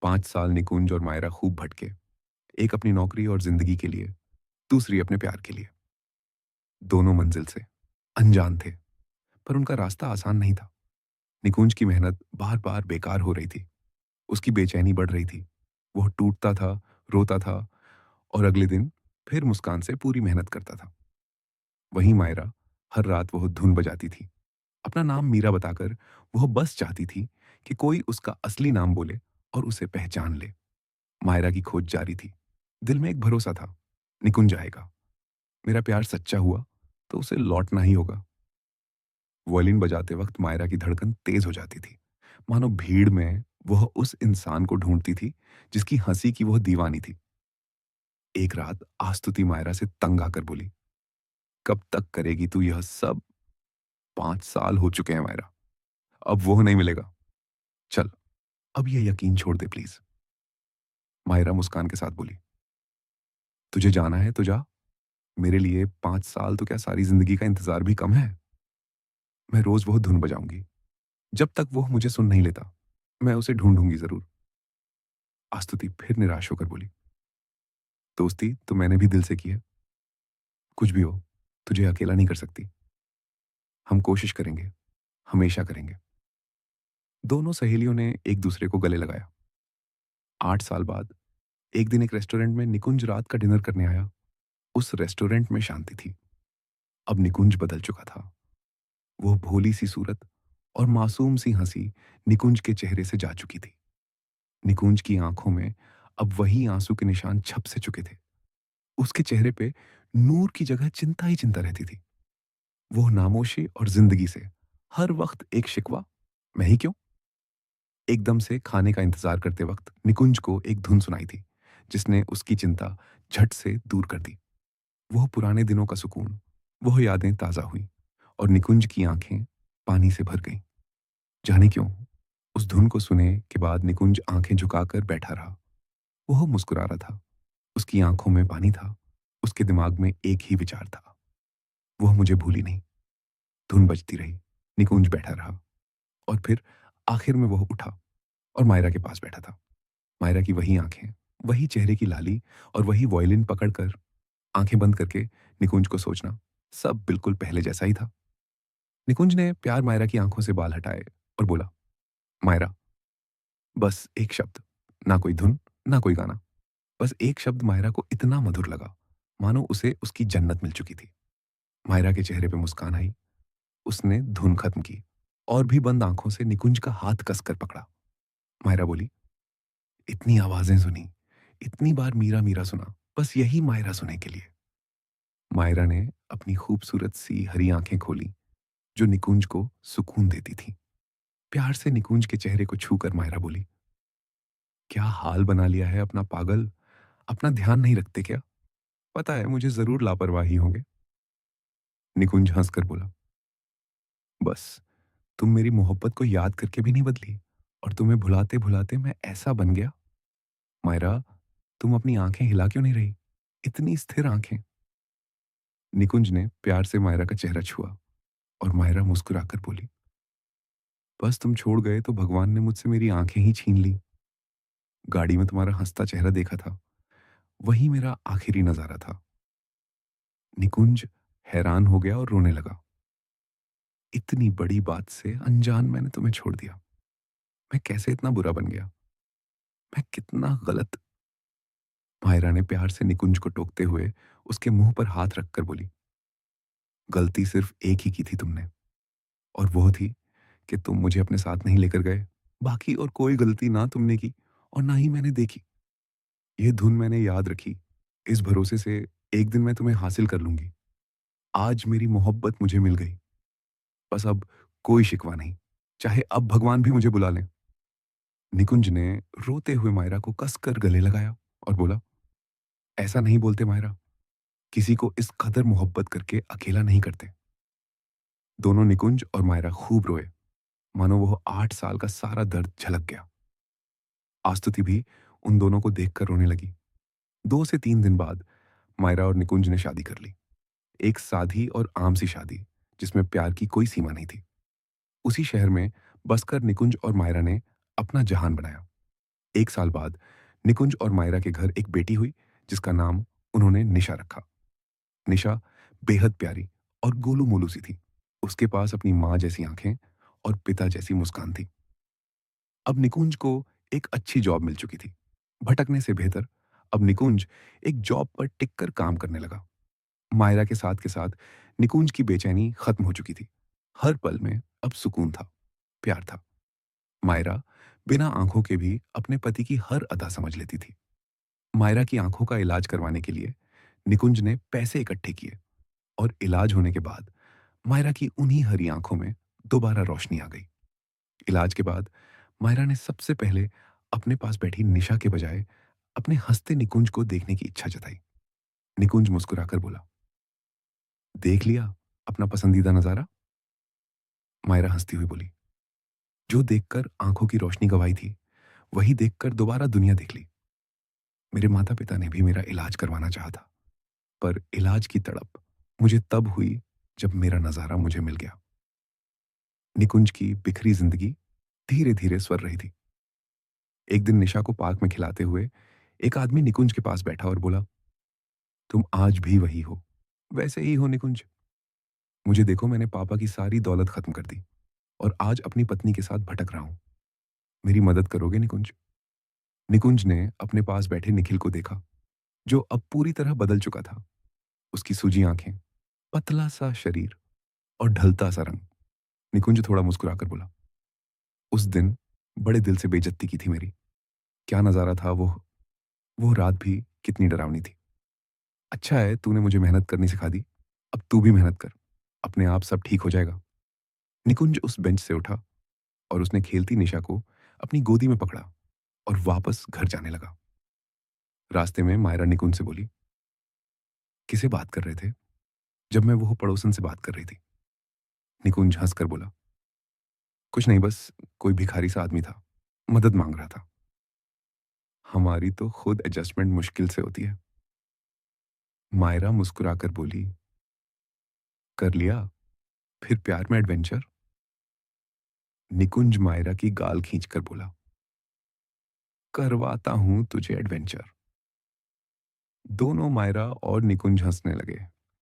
5 साल निकुंज और मायरा खूब भटके। एक अपनी नौकरी और जिंदगी के लिए, दूसरी अपने प्यार के लिए। दोनों मंजिल से अनजान थे, पर उनका रास्ता आसान नहीं था। निकुंज की मेहनत बार बार बेकार हो रही थी। उसकी बेचैनी बढ़ रही थी। वह टूटता था, रोता था और अगले दिन फिर मुस्कान से पूरी मेहनत करता था। वहीं मायरा, हर रात वह धुन बजाती थी। अपना नाम मीरा बताकर वह बस चाहती थी कि कोई उसका असली नाम बोले और उसे पहचान ले। मायरा की खोज जारी थी। दिल में एक भरोसा था, निकुंज आएगा। मेरा प्यार सच्चा हुआ तो उसे लौटना ही होगा। वॉयलिन बजाते वक्त मायरा की धड़कन तेज हो जाती थी, मानो भीड़ में वह उस इंसान को ढूंढती थी जिसकी हंसी की वह दीवानी थी। एक रात आस्तुति मायरा से तंग आकर बोली, कब तक करेगी तू यह सब? 5 साल हो चुके हैं मायरा, अब वो नहीं मिलेगा। चल, अब यह यकीन छोड़ दे प्लीज। मायरा मुस्कान के साथ बोली, तुझे जाना है तो जा। मेरे लिए 5 साल तो क्या, सारी जिंदगी का इंतजार भी कम है। मैं रोज वह धुन बजाऊंगी। जब तक वो मुझे सुन नहीं लेता, मैं उसे ढूंढूंगी जरूर। आस्तुति फिर निराश होकर बोली, दोस्ती तो मैंने भी दिल से की है। कुछ भी हो, तुझे अकेला नहीं कर सकती। हम कोशिश करेंगे, हमेशा करेंगे। दोनों सहेलियों ने एक दूसरे को गले लगाया। 8 साल बाद एक दिन एक रेस्टोरेंट में निकुंज रात का डिनर करने आया। उस रेस्टोरेंट में शांति थी। अब निकुंज बदल चुका था। वो भोली सी सूरत और मासूम सी हंसी निकुंज के चेहरे से जा चुकी थी। निकुंज की आंखों में अब वही आंसू के निशान छप से चुके थे। उसके चेहरे पे नूर की जगह चिंता ही चिंता रहती थी। वो नामोशी और जिंदगी से हर वक्त एक शिकवा, मैं ही क्यों। एकदम से खाने का इंतजार करते वक्त निकुंज को एक धुन सुनाई थी जिसने उसकी चिंता झट से दूर कर दी। वह पुराने दिनों का सुकून, वह यादें ताजा हुई और निकुंज की आंखें पानी से भर गईं। जाने क्यों, उस धुन को सुने के बाद निकुंज आंखें झुकाकर बैठा रहा। वह मुस्कुरा रहा था। उसकी आंखों में पानी था। उसके दिमाग में एक ही विचार था, वह मुझे भूली नहीं। धुन बजती रही, निकुंज बैठा रहा और फिर आखिर में वह उठा और मायरा के पास बैठा था। मायरा की वही आंखें, वही चेहरे की लाली और वही वॉयलिन पकड़कर आंखें बंद करके निकुंज को सोचना, सब बिल्कुल पहले जैसा ही था। निकुंज ने प्यार मायरा की आंखों से बाल हटाए और बोला, मायरा, बस एक शब्द, ना कोई धुन, ना कोई गाना। बस एक शब्द मायरा को इतना मधुर लगा, मानो उसे उसकी जन्नत मिल चुकी थी। मायरा के चेहरे पे मुस्कान आई। उसने धुन खत्म की और भी बंद आंखों से निकुंज का हाथ कसकर पकड़ा। मायरा बोली, इतनी आवाजें सुनी, इतनी बार मीरा मीरा सुना, बस यही मायरा सुने के लिए। मायरा ने अपनी खूबसूरत सी हरी आंखें खोली जो निकुंज को सुकून देती थी। प्यार से निकुंज के चेहरे को छूकर मायरा बोली, क्या हाल बना लिया है अपना पागल, अपना ध्यान नहीं रखते क्या? पता है मुझे जरूर लापरवाही होंगे। निकुंज हंसकर बोला, बस तुम मेरी मोहब्बत को याद करके भी नहीं बदली और तुम्हें भुलाते भुलाते मैं ऐसा बन गया। मायरा, तुम अपनी आंखें हिला क्यों नहीं रही? इतनी स्थिर आंखें। निकुंज ने प्यार से मायरा का चेहरा छुआ और मायरा मुस्कुराकर बोली, बस तुम छोड़ गए तो भगवान ने मुझसे मेरी आंखें ही छीन ली। गाड़ी में तुम्हारा हंसता चेहरा देखा था, वही मेरा आखिरी नजारा था। निकुंज हैरान हो गया और रोने लगा। इतनी बड़ी बात से अनजान मैंने तुम्हें छोड़ दिया। मैं कैसे इतना बुरा बन गया? मैं कितना गलत। मायरा ने प्यार से निकुंज को टोकते हुए उसके मुंह पर हाथ रखकर बोली, गलती सिर्फ एक ही की थी तुमने, और वो थी कि तुम मुझे अपने साथ नहीं लेकर गए। बाकी और कोई गलती ना तुमने की और ना ही मैंने देखी। ये धुन मैंने याद रखी, इस भरोसे से एक दिन मैं तुम्हें हासिल कर लूंगी। आज मेरी मोहब्बत मुझे मिल गई। बस अब कोई शिकवा नहीं, चाहे अब भगवान भी मुझे बुला लें। निकुंज ने रोते हुए मायरा को कसकर गले लगाया और बोला, ऐसा नहीं बोलते मायरा, किसी को इस कदर मोहब्बत करके अकेला नहीं करते। दोनों निकुंज और मायरा खूब रोए, मानो वो 8 साल का सारा दर्द झलक गया। आस्तुति भी उन दोनों को देखकर रोने लगी। 2 से 3 दिन बाद मायरा और निकुंज ने शादी कर ली। एक सादी और आम सी शादी, जिसमें प्यार की कोई सीमा नहीं थी। उसी शहर में बसकर निकुंज और मायरा ने अपना जहान बनाया। 1 साल बाद निकुंज और मायरा के घर एक बेटी हुई जिसका नाम उन्होंने निशा रखा। निशा बेहद प्यारी और गोलू-मोलू सी थी। उसके पास अपनी माँ जैसी आँखें और पिता जैसी मुस्कान थी। अब निकुंज को एक अच्छी जॉब मिल चुकी थी। भटकने से बेहतर अब निकुंज एक जॉब पर टिक कर काम करने लगा। मायरा के साथ निकुंज की बेचैनी खत्म हो चुकी थी। हर पल में अब सुकून था, प्यार था। मायरा बिना आंखों के भी अपने पति की हर अदा समझ लेती थी। मायरा की आंखों का इलाज करवाने के लिए निकुंज ने पैसे इकट्ठे किए और इलाज होने के बाद मायरा की उन्हीं हरी आंखों में दोबारा रोशनी आ गई। इलाज के बाद मायरा ने सबसे पहले अपने पास बैठी निशा के बजाय अपने हंसते निकुंज को देखने की इच्छा जताई। निकुंज मुस्कुराकर बोला, देख लिया अपना पसंदीदा नजारा? मायरा हंसती हुई बोली, जो देखकर आंखों की रोशनी गवाई थी वही देखकर दोबारा दुनिया देख ली। मेरे माता पिता ने भी मेरा इलाज करवाना चाहा था, पर इलाज की तड़प मुझे तब हुई जब मेरा नजारा मुझे मिल गया। निकुंज की बिखरी जिंदगी धीरे धीरे स्वर रही थी। एक दिन निशा को पार्क में खिलाते हुए एक आदमी निकुंज के पास बैठा और बोला, तुम आज भी वही हो, वैसे ही हो निकुंज। मुझे देखो, मैंने पापा की सारी दौलत खत्म कर दी और आज अपनी पत्नी के साथ भटक रहा हूं। मेरी मदद करोगे निकुंज? निकुंज ने अपने पास बैठे निखिल को देखा, जो अब पूरी तरह बदल चुका था। उसकी सूजी आंखें, पतला सा शरीर और ढलता सा रंग। निकुंज थोड़ा मुस्कुराकर बोला, उस दिन बड़े दिल से बेइज्जती की थी मेरी। क्या नजारा था वो रात भी कितनी डरावनी थी। अच्छा है तूने मुझे मेहनत करनी सिखा दी। अब तू भी मेहनत कर, अपने आप सब ठीक हो जाएगा। निकुंज उस बेंच से उठा और उसने खेलती निशा को अपनी गोदी में पकड़ा और वापस घर जाने लगा। रास्ते में मायरा निकुंज से बोली, किसे बात कर रहे थे जब मैं वो पड़ोसन से बात कर रही थी? निकुंज हंसकर बोला, कुछ नहीं, बस कोई भिखारी सा आदमी था, मदद मांग रहा था। हमारी तो खुद एडजस्टमेंट मुश्किल से होती है। मायरा मुस्कुराकर बोली, कर लिया फिर प्यार में एडवेंचर? निकुंज मायरा की गाल खींचकर बोला, करवाता हूं तुझे एडवेंचर। दोनों मायरा और निकुंज हंसने लगे।